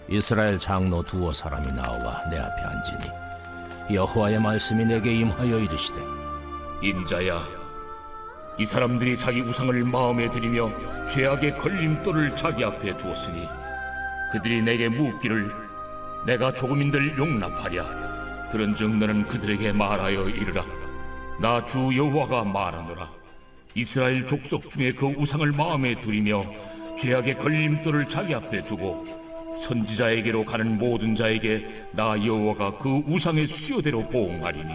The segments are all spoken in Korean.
이스라엘 장로 두어 사람이 나와 내 앞에 앉으니 여호와의 말씀이 내게 임하여 이르시되 인자야, 이 사람들이 자기 우상을 마음에 들이며 죄악의 걸림돌을 자기 앞에 두었으니 그들이 내게 묻기를 내가 조금인들 용납하랴. 그런즉 너는 그들에게 말하여 이르라. 나 주 여호와가 말하노라. 이스라엘 족속 중에 그 우상을 마음에 들이며 죄악의 걸림돌을 자기 앞에 두고 선지자에게로 가는 모든 자에게 나 여호와가 그 우상의 수요대로 보응하리니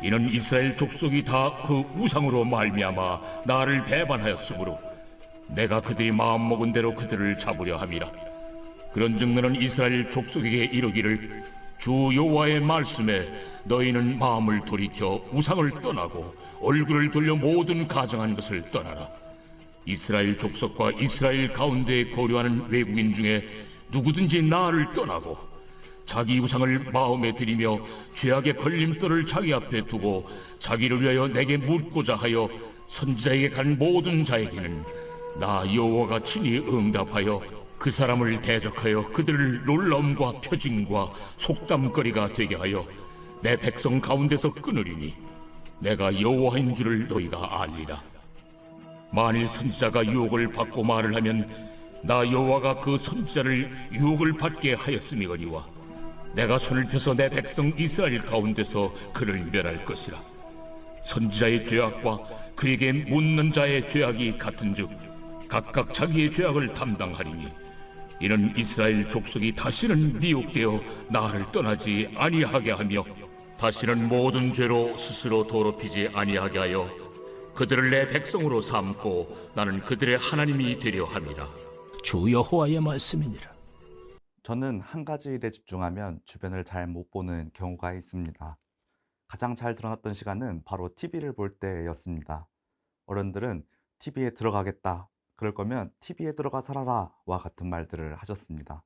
이는 이스라엘 족속이 다 그 우상으로 말미암아 나를 배반하였으므로 내가 그들이 마음먹은 대로 그들을 잡으려 함이라. 그런즉 너는 이스라엘 족속에게 이르기를 주 여호와의 말씀에 너희는 마음을 돌이켜 우상을 떠나고 얼굴을 돌려 모든 가증한 것을 떠나라. 이스라엘 족속과 이스라엘 가운데 거류하는 외국인 중에 누구든지 나를 떠나고 자기 우상을 마음에 들이며 죄악의 걸림돌을 자기 앞에 두고 자기를 위하여 내게 묻고자 하여 선지자에게 간 모든 자에게는 나 여호와가 친히 응답하여 그 사람을 대적하여 그들을 놀라움과 표징과 속담거리가 되게 하여 내 백성 가운데서 끊으리니 내가 여호와인 줄을 너희가 알리라. 만일 선지자가 유혹을 받고 말을 하면 나 여호와가 그 선지자를 유혹을 받게 하였음이거니와 내가 손을 펴서 내 백성 이스라엘 가운데서 그를 멸할 것이라. 선지자의 죄악과 그에게 묻는 자의 죄악이 같은즉 각각 자기의 죄악을 담당하리니 이는 이스라엘 족속이 다시는 미혹되어 나를 떠나지 아니하게 하며 다시는 모든 죄로 스스로 더럽히지 아니하게 하여 그들을 내 백성으로 삼고 나는 그들의 하나님이 되려 함이라. 주 여호와의 말씀이니라. 저는 한 가지 일에 집중하면 주변을 잘 못 보는 경우가 있습니다. 가장 잘 드러났던 시간은 바로 TV를 볼 때였습니다. 어른들은 TV에 들어가겠다, 그럴 거면 TV에 들어가 살아라 와 같은 말들을 하셨습니다.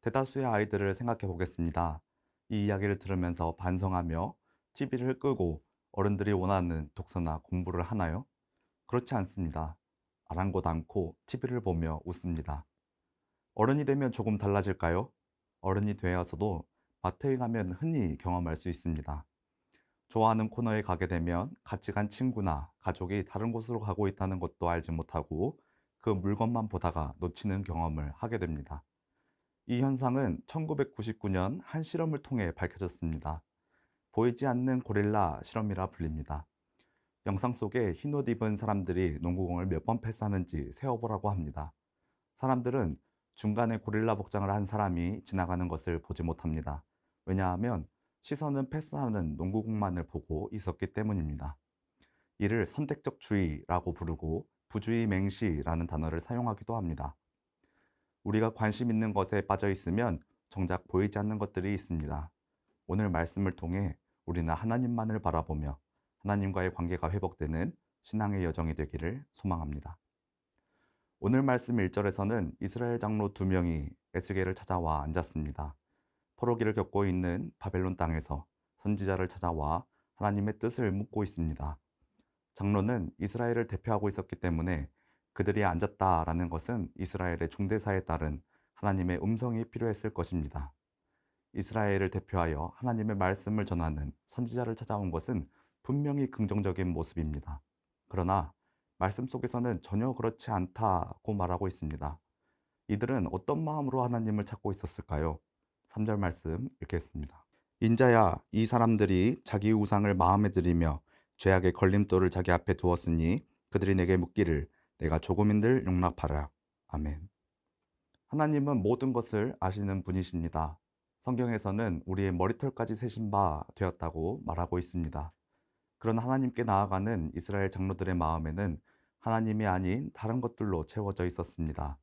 대다수의 아이들을 생각해 보겠습니다. 이 이야기를 들으면서 반성하며 TV를 끄고 어른들이 원하는 독서나 공부를 하나요? 그렇지 않습니다. 아랑곳 않고 TV를 보며 웃습니다. 어른이 되면 조금 달라질까요? 어른이 되어서도 마트에 가면 흔히 경험할 수 있습니다. 좋아하는 코너에 가게 되면 같이 간 친구나 가족이 다른 곳으로 가고 있다는 것도 알지 못하고 그 물건만 보다가 놓치는 경험을 하게 됩니다. 이 현상은 1999년 한 실험을 통해 밝혀졌습니다. 보이지 않는 고릴라 실험이라 불립니다. 영상 속에 흰 옷 입은 사람들이 농구공을 몇 번 패스하는지 세어보라고 합니다. 사람들은 중간에 고릴라 복장을 한 사람이 지나가는 것을 보지 못합니다. 왜냐하면 시선은 패스하는 농구공만을 보고 있었기 때문입니다. 이를 선택적 주의라고 부르고 부주의 맹시라는 단어를 사용하기도 합니다. 우리가 관심 있는 것에 빠져 있으면 정작 보이지 않는 것들이 있습니다. 오늘 말씀을 통해 우리는 하나님만을 바라보며 하나님과의 관계가 회복되는 신앙의 여정이 되기를 소망합니다. 오늘 말씀 1절에서는 이스라엘 장로 2명이 에스겔을 찾아와 앉았습니다. 포로기를 겪고 있는 바벨론 땅에서 선지자를 찾아와 하나님의 뜻을 묻고 있습니다. 장로는 이스라엘을 대표하고 있었기 때문에 그들이 앉았다라는 것은 이스라엘의 중대사에 따른 하나님의 음성이 필요했을 것입니다. 이스라엘을 대표하여 하나님의 말씀을 전하는 선지자를 찾아온 것은 분명히 긍정적인 모습입니다. 그러나 말씀 속에서는 전혀 그렇지 않다고 말하고 있습니다. 이들은 어떤 마음으로 하나님을 찾고 있었을까요? 3절 말씀 읽겠습니다. 인자야, 이 사람들이 자기 우상을 마음에 들이며 죄악의 걸림돌을 자기 앞에 두었으니 그들이 내게 묻기를 내가 조금인들 용납하라. 아멘. 하나님은 모든 것을 아시는 분이십니다. 성경에서는 우리의 머리털까지 세신 바 되었다고 말하고 있습니다. 그런 하나님께 나아가는 이스라엘 장로들의 마음에는 하나님이 아닌 다른 것들로 채워져 있었습니다.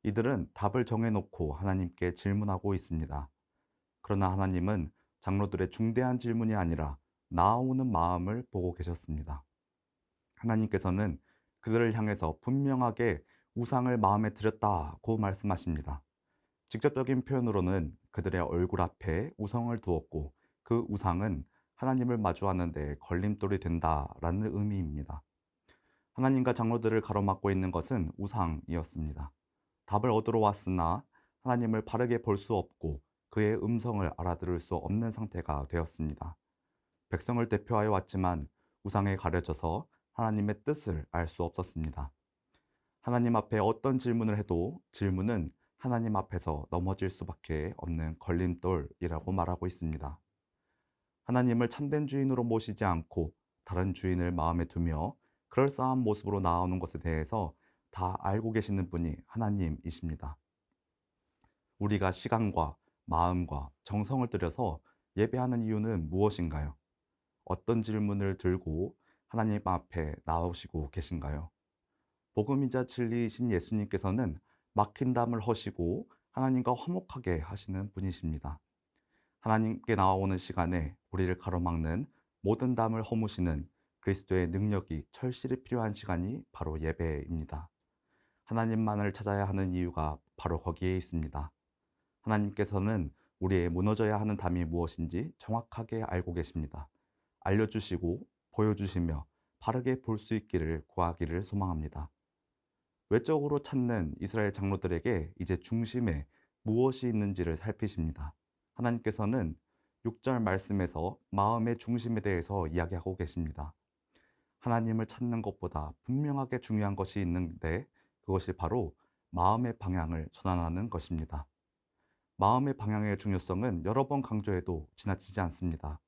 이들은 답을 정해놓고 하나님께 질문하고 있습니다. 그러나 하나님은 장로들의 중대한 질문이 아니라 나아오는 마음을 보고 계셨습니다. 하나님께서는 그들을 향해서 분명하게 우상을 마음에 들였다고 말씀하십니다. 직접적인 표현으로는 그들의 얼굴 앞에 우상을 두었고 그 우상은 하나님을 마주하는 데 걸림돌이 된다라는 의미입니다. 하나님과 장로들을 가로막고 있는 것은 우상이었습니다. 답을 얻으러 왔으나 하나님을 바르게 볼 수 없고 그의 음성을 알아들을 수 없는 상태가 되었습니다. 백성을 대표하여 왔지만 우상에 가려져서 하나님의 뜻을 알 수 없었습니다. 하나님 앞에 어떤 질문을 해도 질문은 하나님 앞에서 넘어질 수밖에 없는 걸림돌이라고 말하고 있습니다. 하나님을 참된 주인으로 모시지 않고 다른 주인을 마음에 두며 그럴싸한 모습으로 나오는 것에 대해서 다 알고 계시는 분이 하나님이십니다. 우리가 시간과 마음과 정성을 들여서 예배하는 이유는 무엇인가요? 어떤 질문을 들고 하나님 앞에 나오시고 계신가요? 복음이자 진리이신 예수님께서는 막힌 담을 허시고 하나님과 화목하게 하시는 분이십니다. 하나님께 나오는 시간에 우리를 가로막는 모든 담을 허무시는 그리스도의 능력이 철실히 필요한 시간이 바로 예배입니다. 하나님만을 찾아야 하는 이유가 바로 거기에 있습니다. 하나님께서는 우리의 무너져야 하는 담이 무엇인지 정확하게 알고 계십니다. 알려주시고 보여주시며 바르게 볼 수 있기를 구하기를 소망합니다. 외적으로 찾는 이스라엘 장로들에게 이제 중심에 무엇이 있는지를 살피십니다. 하나님께서는 6절 말씀에서 마음의 중심에 대해서 이야기하고 계십니다. 하나님을 찾는 것보다 분명하게 중요한 것이 있는데 그것이 바로 마음의 방향을 전환하는 것입니다. 마음의 방향의 중요성은 여러 번 강조해도 지나치지 않습니다.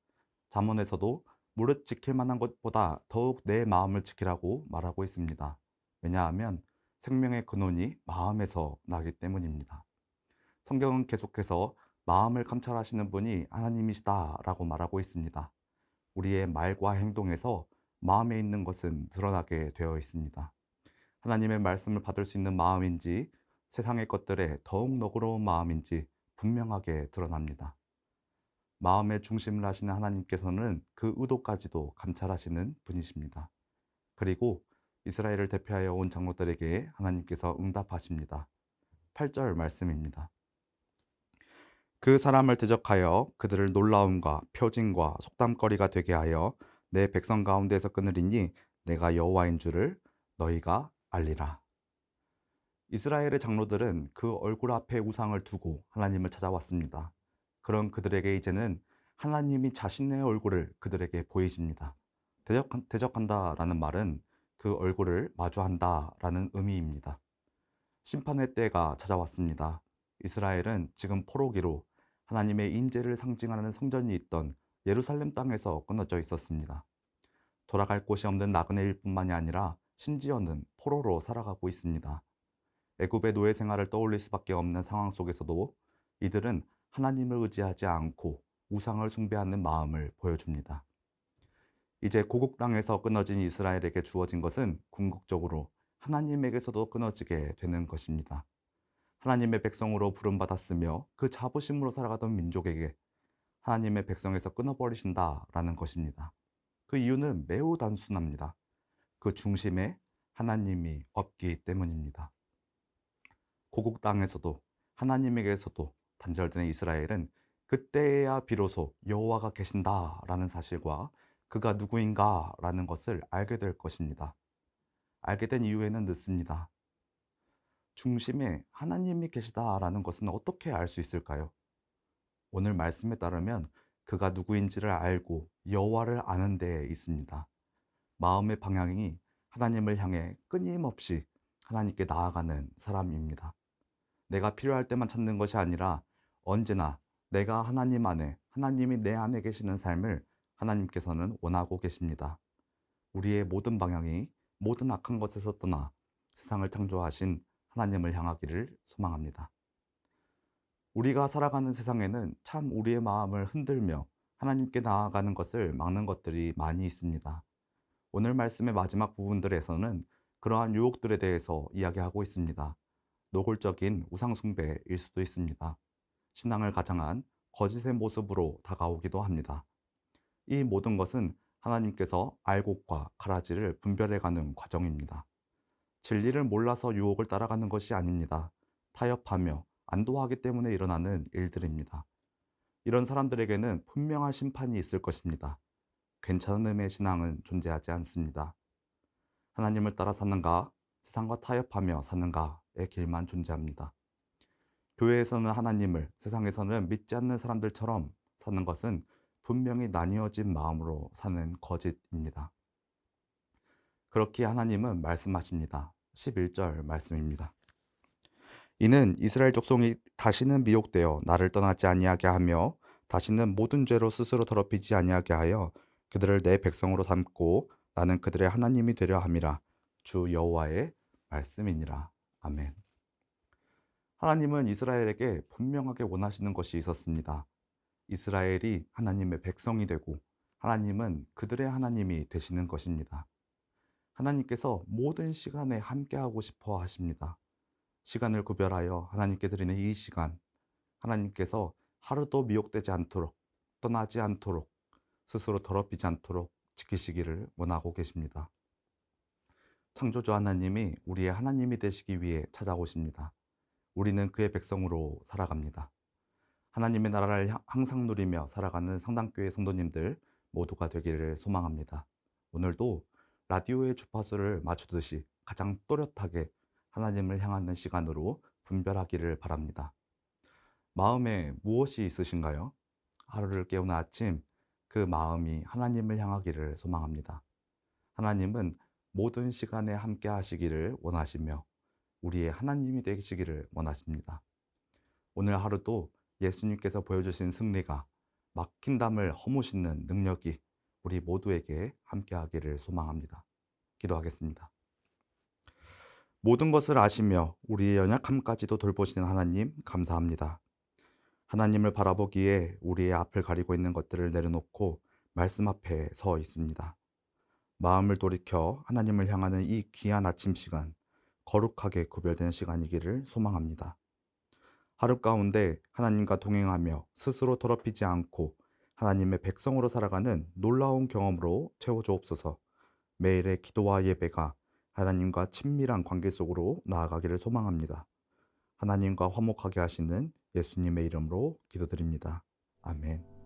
잠언에서도 무릇 지킬 만한 것보다 더욱 내 마음을 지키라고 말하고 있습니다. 왜냐하면 생명의 근원이 마음에서 나기 때문입니다. 성경은 계속해서 마음을 감찰하시는 분이 하나님이시다라고 말하고 있습니다. 우리의 말과 행동에서 마음에 있는 것은 드러나게 되어 있습니다. 하나님의 말씀을 받을 수 있는 마음인지 세상의 것들에 더욱 너그러운 마음인지 분명하게 드러납니다. 마음의 중심을 하시는 하나님께서는 그 의도까지도 감찰하시는 분이십니다. 그리고 이스라엘을 대표하여 온 장로들에게 하나님께서 응답하십니다. 8절 말씀입니다. 그 사람을 대적하여 그들을 놀라움과 표징과 속담거리가 되게 하여 내 백성 가운데에서 끊으리니 내가 여호와인 줄을 너희가 알리라. 이스라엘의 장로들은 그 얼굴 앞에 우상을 두고 하나님을 찾아왔습니다. 그런 그들에게 이제는 하나님이 자신의 얼굴을 그들에게 보이십니다. 대적한다라는 말은 그 얼굴을 마주한다라는 의미입니다. 심판의 때가 찾아왔습니다. 이스라엘은 지금 포로기로 하나님의 임재를 상징하는 성전이 있던 예루살렘 땅에서 끊어져 있었습니다. 돌아갈 곳이 없는 나그네일 뿐만이 아니라 심지어는 포로로 살아가고 있습니다. 애굽의 노예 생활을 떠올릴 수밖에 없는 상황 속에서도 이들은 하나님을 의지하지 않고 우상을 숭배하는 마음을 보여줍니다. 이제 고국 땅에서 끊어진 이스라엘에게 주어진 것은 궁극적으로 하나님에게서도 끊어지게 되는 것입니다. 하나님의 백성으로 부름받았으며 그 자부심으로 살아가던 민족에게 하나님의 백성에서 끊어버리신다라는 것입니다. 그 이유는 매우 단순합니다. 그 중심에 하나님이 없기 때문입니다. 고국 땅에서도 하나님에게서도 단절된 이스라엘은 그때야 비로소 여호와가 계신다라는 사실과 그가 누구인가라는 것을 알게 될 것입니다. 알게 된 이후에는 늦습니다. 중심에 하나님이 계시다라는 것은 어떻게 알 수 있을까요? 오늘 말씀에 따르면 그가 누구인지를 알고 여호와를 아는 데에 있습니다. 마음의 방향이 하나님을 향해 끊임없이 하나님께 나아가는 사람입니다. 내가 필요할 때만 찾는 것이 아니라 언제나 내가 하나님 안에, 하나님이 내 안에 계시는 삶을 하나님께서는 원하고 계십니다. 우리의 모든 방향이 모든 악한 것에서 떠나 세상을 창조하신 하나님을 향하기를 소망합니다. 우리가 살아가는 세상에는 참 우리의 마음을 흔들며 하나님께 나아가는 것을 막는 것들이 많이 있습니다. 오늘 말씀의 마지막 부분들에서는 그러한 유혹들에 대해서 이야기하고 있습니다. 노골적인 우상숭배일 수도 있습니다. 신앙을 가장한 거짓의 모습으로 다가오기도 합니다. 이 모든 것은 하나님께서 알곡과 가라지를 분별해가는 과정입니다. 진리를 몰라서 유혹을 따라가는 것이 아닙니다. 타협하며 안도하기 때문에 일어나는 일들입니다. 이런 사람들에게는 분명한 심판이 있을 것입니다. 괜찮음의 신앙은 존재하지 않습니다. 하나님을 따라 사는가, 세상과 타협하며 사는가의 길만 존재합니다. 교회에서는 하나님을, 세상에서는 믿지 않는 사람들처럼 사는 것은 분명히 나뉘어진 마음으로 사는 거짓입니다. 그렇게 하나님은 말씀하십니다. 11절 말씀입니다. 이는 이스라엘 족속이 다시는 미혹되어 나를 떠나지 아니하게 하며 다시는 모든 죄로 스스로 더럽히지 아니하게 하여 그들을 내 백성으로 삼고 나는 그들의 하나님이 되려 함이라. 주 여호와의 말씀이니라. 아멘. 하나님은 이스라엘에게 분명하게 원하시는 것이 있었습니다. 이스라엘이 하나님의 백성이 되고 하나님은 그들의 하나님이 되시는 것입니다. 하나님께서 모든 시간에 함께하고 싶어 하십니다. 시간을 구별하여 하나님께 드리는 이 시간, 하나님께서 하루도 미혹되지 않도록, 떠나지 않도록, 스스로 더럽히지 않도록 지키시기를 원하고 계십니다. 창조주 하나님이 우리의 하나님이 되시기 위해 찾아오십니다. 우리는 그의 백성으로 살아갑니다. 하나님의 나라를 항상 누리며 살아가는 성당교회 성도님들 모두가 되기를 소망합니다. 오늘도 라디오의 주파수를 맞추듯이 가장 또렷하게 하나님을 향하는 시간으로 분별하기를 바랍니다. 마음에 무엇이 있으신가요? 하루를 깨우는 아침, 그 마음이 하나님을 향하기를 소망합니다. 하나님은 모든 시간에 함께 하시기를 원하시며 우리의 하나님이 되시기를 원하십니다. 오늘 하루도 예수님께서 보여주신 승리가 막힌 담을 허무시는 능력이 우리 모두에게 함께하기를 소망합니다. 기도하겠습니다. 모든 것을 아시며 우리의 연약함까지도 돌보시는 하나님 감사합니다. 하나님을 바라보기에 우리의 앞을 가리고 있는 것들을 내려놓고 말씀 앞에 서 있습니다. 마음을 돌이켜 하나님을 향하는 이 귀한 아침 시간, 거룩하게 구별된 시간이기를 소망합니다. 하루 가운데 하나님과 동행하며 스스로 더럽히지 않고 하나님의 백성으로 살아가는 놀라운 경험으로 채워주옵소서. 매일의 기도와 예배가 하나님과 친밀한 관계 속으로 나아가기를 소망합니다. 하나님과 화목하게 하시는 예수님의 이름으로 기도드립니다. 아멘.